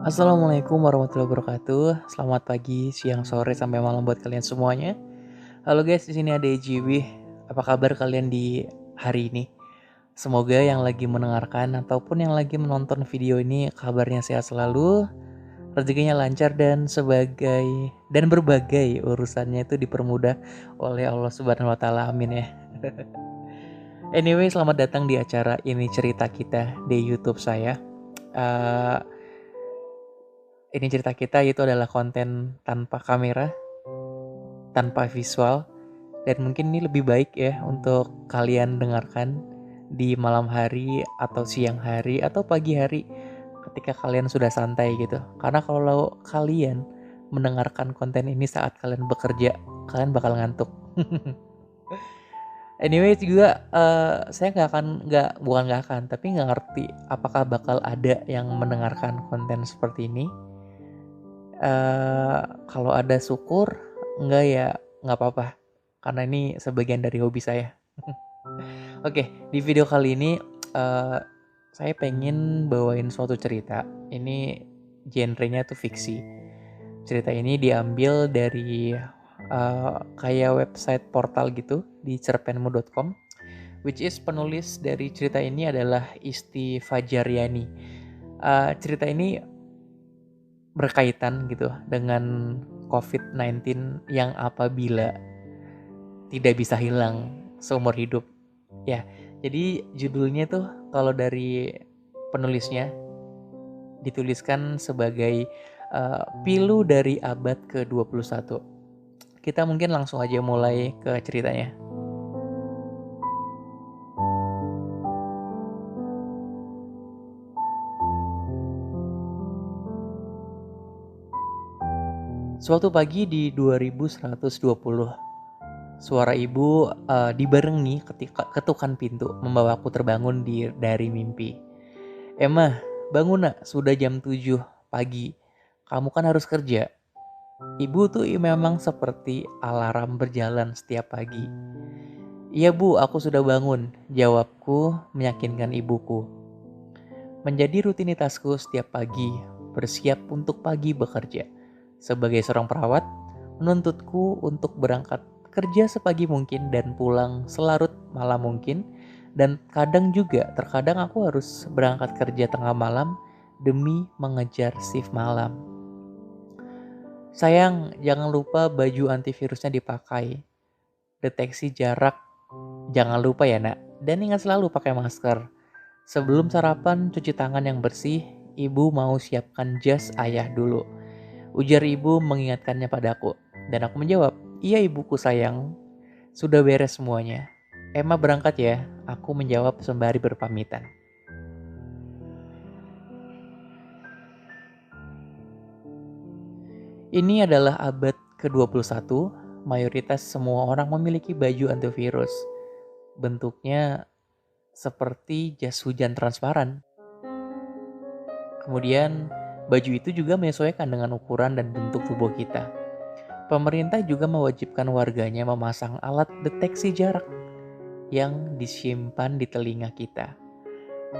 Assalamualaikum warahmatullahi wabarakatuh. Selamat pagi, siang, sore, sampai malam buat kalian semuanya. Halo guys, di sini ada EJB. Apa kabar kalian di hari ini? Semoga yang lagi mendengarkan ataupun yang lagi menonton video ini kabarnya sehat selalu, rezekinya lancar dan berbagai urusannya itu dipermudah oleh Allah Subhanahu wa taala. Amin ya. Anyway, selamat datang di acara Ini Cerita Kita di YouTube saya. Eh, ini cerita kita itu adalah konten tanpa kamera, tanpa visual, dan mungkin ini lebih baik ya untuk kalian dengarkan di malam hari atau siang hari atau pagi hari ketika kalian sudah santai gitu. Karena kalau kalian mendengarkan konten ini saat kalian bekerja, kalian bakal ngantuk. Anyway juga saya bukan nggak akan, tapi nggak ngerti apakah bakal ada yang mendengarkan konten seperti ini. Kalau ada syukur, enggak ya nggak apa-apa, karena ini sebagian dari hobi saya. Oke, di video kali ini uh, saya pengen bawain suatu cerita. Ini genrenya tuh fiksi. Cerita ini diambil dari kayak website portal gitu di cerpenmu.com, which is penulis dari cerita ini adalah Isti Fajaryani. Cerita ini berkaitan gitu dengan COVID-19 yang apabila tidak bisa hilang seumur hidup. Ya, jadi judulnya tuh kalau dari penulisnya dituliskan sebagai Pilu dari abad ke-21. Kita mungkin langsung aja mulai ke ceritanya. Suatu pagi di 2120, suara ibu dibarengi ketika ketukan pintu membawaku terbangun dari mimpi. Emma, bangun nak, sudah jam 7 pagi. Kamu kan harus kerja. Ibu tuh memang seperti alarm berjalan setiap pagi. Iya bu, aku sudah bangun, jawabku meyakinkan ibuku. Menjadi rutinitasku setiap pagi, bersiap untuk pagi bekerja. Sebagai seorang perawat, menuntutku untuk berangkat kerja sepagi mungkin dan pulang selarut malam mungkin. Dan terkadang aku harus berangkat kerja tengah malam demi mengejar shift malam. Sayang, jangan lupa baju antivirusnya dipakai. Deteksi jarak, jangan lupa ya nak. Dan ingat selalu pakai masker. Sebelum sarapan, cuci tangan yang bersih. Ibu mau siapkan jas ayah dulu. Ujar ibu mengingatkannya padaku. Dan aku menjawab, iya ibuku sayang. Sudah beres semuanya. Emma berangkat ya, aku menjawab sembari berpamitan. Ini adalah abad ke-21, mayoritas semua orang memiliki baju antivirus. Bentuknya seperti jas hujan transparan. Kemudian, baju itu juga menyesuaikan dengan ukuran dan bentuk tubuh kita. Pemerintah juga mewajibkan warganya memasang alat deteksi jarak yang disimpan di telinga kita.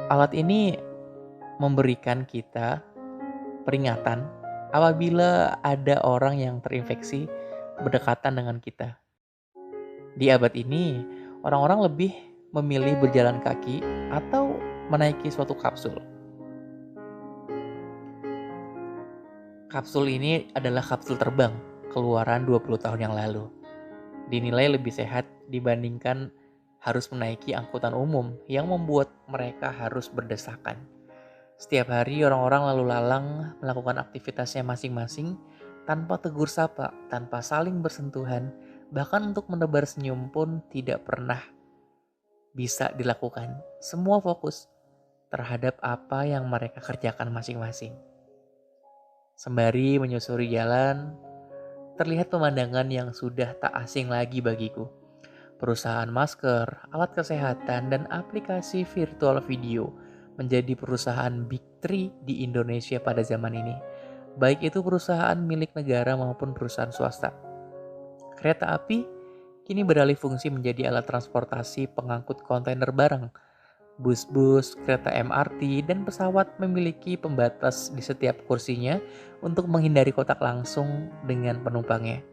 Alat ini memberikan kita peringatan apabila ada orang yang terinfeksi berdekatan dengan kita. Di abad ini, orang-orang lebih memilih berjalan kaki atau menaiki suatu kapsul. Kapsul ini adalah kapsul terbang keluaran 20 tahun yang lalu. Dinilai lebih sehat dibandingkan harus menaiki angkutan umum yang membuat mereka harus berdesakan. Setiap hari orang-orang lalu lalang melakukan aktivitasnya masing-masing tanpa tegur sapa, tanpa saling bersentuhan, bahkan untuk menebar senyum pun tidak pernah bisa dilakukan. Semua fokus terhadap apa yang mereka kerjakan masing-masing. Sembari menyusuri jalan, terlihat pemandangan yang sudah tak asing lagi bagiku. Perusahaan masker, alat kesehatan, dan aplikasi virtual video menjadi perusahaan Big Three di Indonesia pada zaman ini. Baik itu perusahaan milik negara maupun perusahaan swasta. Kereta api kini beralih fungsi menjadi alat transportasi pengangkut kontainer barang. Bus-bus, kereta MRT, dan pesawat memiliki pembatas di setiap kursinya untuk menghindari kontak langsung dengan penumpangnya.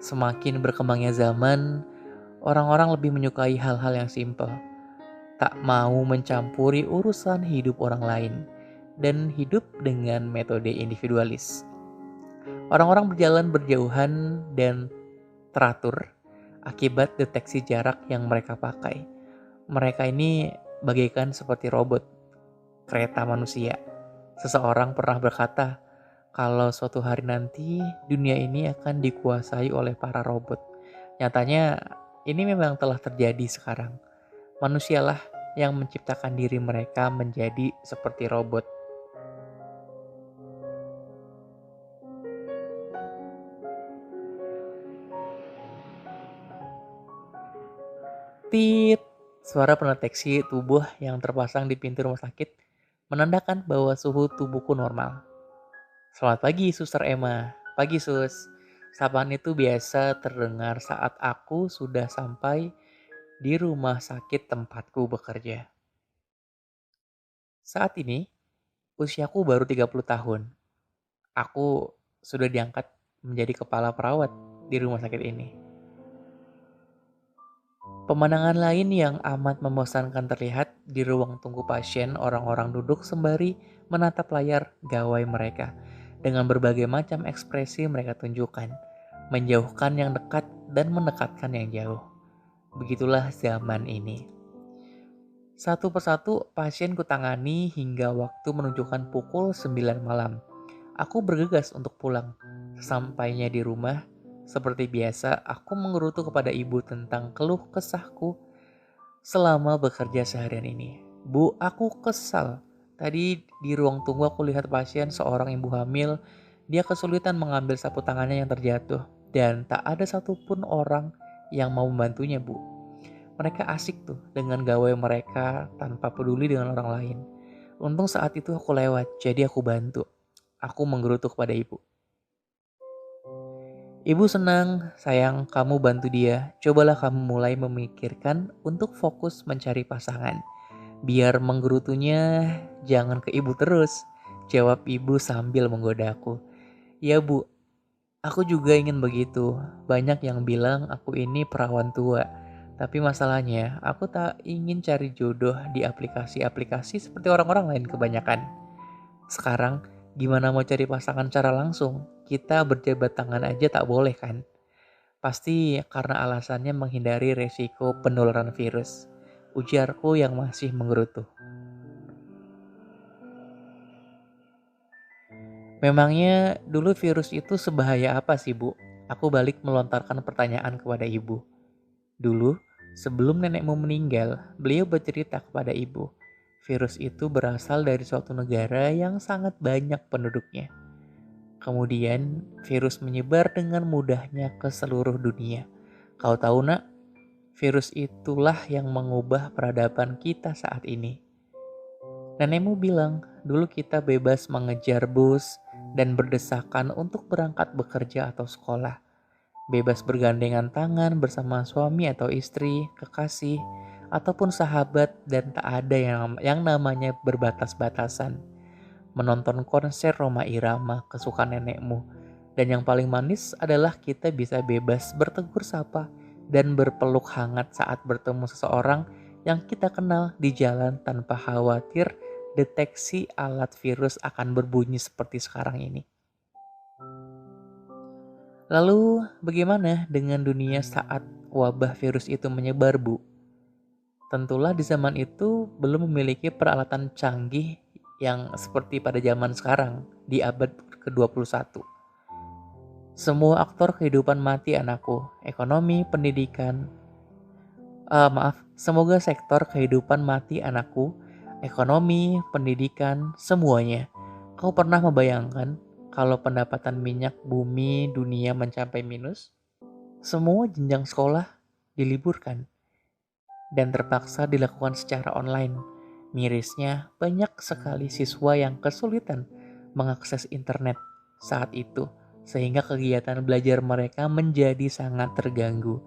Semakin berkembangnya zaman, orang-orang lebih menyukai hal-hal yang simpel, tak mau mencampuri urusan hidup orang lain, dan hidup dengan metode individualis. Orang-orang berjalan berjauhan dan teratur akibat deteksi jarak yang mereka pakai. Mereka ini bagaikan seperti robot, kereta manusia. Seseorang pernah berkata, kalau suatu hari nanti dunia ini akan dikuasai oleh para robot. Nyatanya ini memang telah terjadi sekarang. Manusialah yang menciptakan diri mereka menjadi seperti robot. Tit, suara pendeteksi tubuh yang terpasang di pintu rumah sakit menandakan bahwa suhu tubuhku normal. Selamat pagi, Suster Emma. Pagi, Sus. Sapaan itu biasa terdengar saat aku sudah sampai di rumah sakit tempatku bekerja. Saat ini, usiaku baru 30 tahun. Aku sudah diangkat menjadi kepala perawat di rumah sakit ini. Pemandangan lain yang amat membosankan terlihat di ruang tunggu pasien. Orang-orang duduk sembari menatap layar gawai mereka dengan berbagai macam ekspresi mereka tunjukkan, menjauhkan yang dekat dan mendekatkan yang jauh. Begitulah zaman ini. Satu persatu pasien kutangani hingga waktu menunjukkan pukul 9 malam. Aku bergegas untuk pulang. Sesampainya di rumah, seperti biasa, aku mengerutu kepada ibu tentang keluh kesahku selama bekerja seharian ini. Bu, aku kesal. Tadi di ruang tunggu aku lihat pasien seorang ibu hamil. Dia kesulitan mengambil sapu tangannya yang terjatuh. Dan tak ada satupun orang yang mau membantunya, Bu. Mereka asik tuh dengan gawai mereka tanpa peduli dengan orang lain. Untung saat itu aku lewat, jadi aku bantu. Aku menggerutu kepada ibu. Ibu senang, sayang, kamu bantu dia. Cobalah kamu mulai memikirkan untuk fokus mencari pasangan. Biar menggerutunya jangan ke ibu terus. Jawab ibu sambil menggodaku. Ya bu, aku juga ingin begitu. Banyak yang bilang aku ini perawan tua. Tapi masalahnya, aku tak ingin cari jodoh di aplikasi-aplikasi seperti orang-orang lain kebanyakan. Sekarang, gimana mau cari pasangan cara langsung? Kita berjabat tangan aja tak boleh kan? Pasti karena alasannya menghindari resiko penularan virus. Ujarku yang masih menggerutu. Memangnya dulu virus itu sebahaya apa sih bu? Aku balik melontarkan pertanyaan kepada ibu. Dulu, sebelum nenekmu meninggal, beliau bercerita kepada ibu. Virus itu berasal dari suatu negara yang sangat banyak penduduknya. Kemudian, virus menyebar dengan mudahnya ke seluruh dunia. Kau tahu nak, virus itulah yang mengubah peradaban kita saat ini. Nenekmu bilang, dulu kita bebas mengejar bus dan berdesakan untuk berangkat bekerja atau sekolah. Bebas bergandengan tangan bersama suami atau istri, kekasih, ataupun sahabat dan tak ada yang namanya berbatas-batasan. Menonton konser Rhoma Irama kesukaan nenekmu. Dan yang paling manis adalah kita bisa bebas bertegur sapa dan berpeluk hangat saat bertemu seseorang yang kita kenal di jalan tanpa khawatir deteksi alat virus akan berbunyi seperti sekarang ini. Lalu bagaimana dengan dunia saat wabah virus itu menyebar, Bu? Tentulah di zaman itu belum memiliki peralatan canggih yang seperti pada zaman sekarang di abad ke-21. Semua aktor kehidupan mati anakku, ekonomi, pendidikan, semoga sektor kehidupan mati anakku, ekonomi, pendidikan, semuanya. Kau pernah membayangkan kalau pendapatan minyak bumi dunia mencapai minus? Semua jenjang sekolah diliburkan dan terpaksa dilakukan secara online. Mirisnya, banyak sekali siswa yang kesulitan mengakses internet saat itu, sehingga kegiatan belajar mereka menjadi sangat terganggu.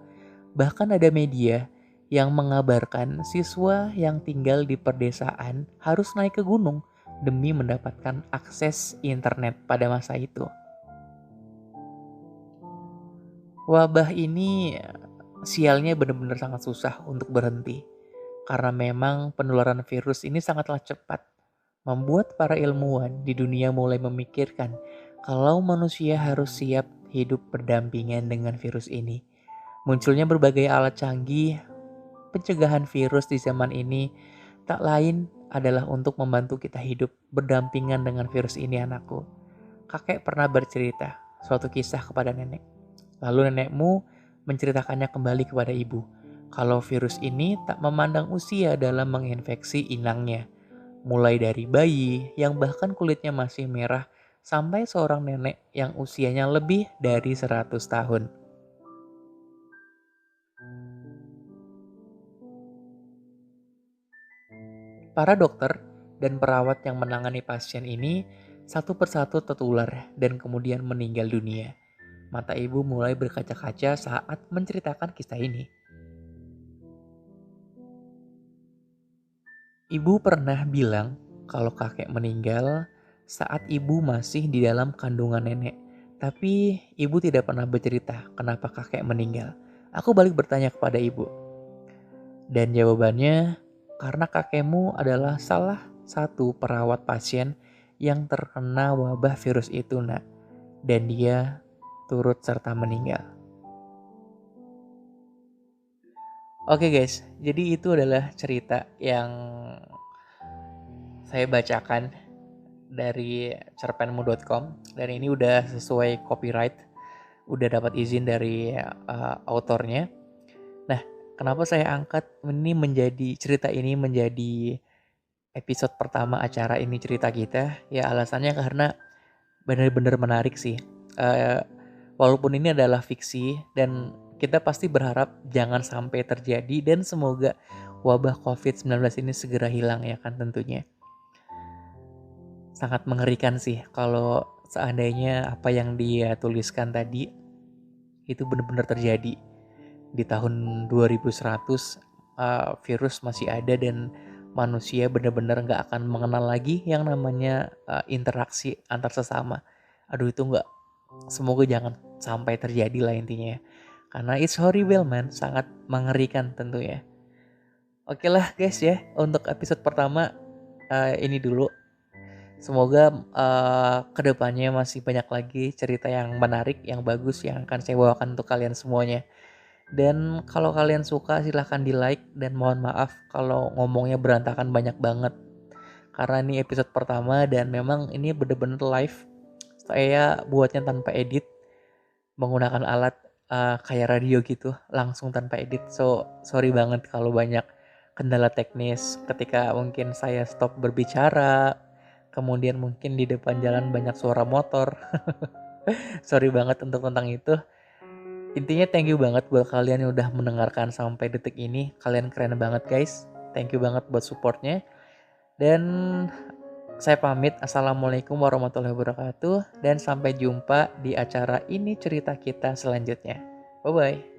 Bahkan ada media yang mengabarkan siswa yang tinggal di perdesaan harus naik ke gunung demi mendapatkan akses internet pada masa itu. Wabah ini sialnya benar-benar sangat susah untuk berhenti karena memang penularan virus ini sangatlah cepat, membuat para ilmuwan di dunia mulai memikirkan kalau manusia harus siap hidup berdampingan dengan virus ini. Munculnya berbagai alat canggih pencegahan virus di zaman ini tak lain adalah untuk membantu kita hidup berdampingan dengan virus ini, anakku. Kakek pernah bercerita suatu kisah kepada nenek. Lalu nenekmu menceritakannya kembali kepada ibu. Kalau virus ini tak memandang usia dalam menginfeksi inangnya. Mulai dari bayi yang bahkan kulitnya masih merah sampai seorang nenek yang usianya lebih dari 100 tahun. Para dokter dan perawat yang menangani pasien ini satu persatu tertular dan kemudian meninggal dunia. Mata ibu mulai berkaca-kaca saat menceritakan kisah ini. Ibu pernah bilang kalau kakek meninggal saat ibu masih di dalam kandungan nenek. Tapi ibu tidak pernah bercerita kenapa kakek meninggal. Aku balik bertanya kepada ibu. Dan jawabannya, karena kakekmu adalah salah satu perawat pasien yang terkena wabah virus itu, nak. Dan dia turut serta meninggal. Oke guys, jadi itu adalah cerita yang saya bacakan dari cerpenmu.com dan ini udah sesuai copyright, udah dapat izin dari autornya. Nah, kenapa saya angkat ini menjadi cerita ini menjadi episode pertama acara ini cerita kita? Ya alasannya karena benar-benar menarik sih. Uh, Walaupun ini adalah fiksi dan kita pasti berharap jangan sampai terjadi dan semoga wabah COVID-19 ini segera hilang ya kan tentunya. Sangat mengerikan sih kalau seandainya apa yang dia tuliskan tadi itu benar-benar terjadi. Di tahun 2100 virus masih ada dan manusia benar-benar gak akan mengenal lagi yang namanya interaksi antar sesama. Aduh itu gak, semoga jangan sampai terjadi lah intinya. Karena it's horrible man, sangat mengerikan tentunya. Oke lah guys ya, untuk episode pertama ini dulu. Semoga kedepannya masih banyak lagi cerita yang menarik, yang bagus yang akan saya bawakan untuk kalian semuanya. Dan kalau kalian suka silahkan di like dan mohon maaf kalau ngomongnya berantakan banyak banget. Karena ini episode pertama dan memang ini bener-bener live. Saya buatnya tanpa edit, menggunakan alat kayak radio gitu, langsung tanpa edit. So sorry banget kalau banyak kendala teknis ketika mungkin saya stop berbicara. Kemudian mungkin di depan jalan banyak suara motor. Sorry banget untuk tentang itu. Intinya thank you banget buat kalian yang udah mendengarkan sampai detik ini. Kalian keren banget guys. Thank you banget buat supportnya. Dan saya pamit. Assalamualaikum warahmatullahi wabarakatuh. Dan sampai jumpa di acara Ini Cerita Kita selanjutnya. Bye-bye.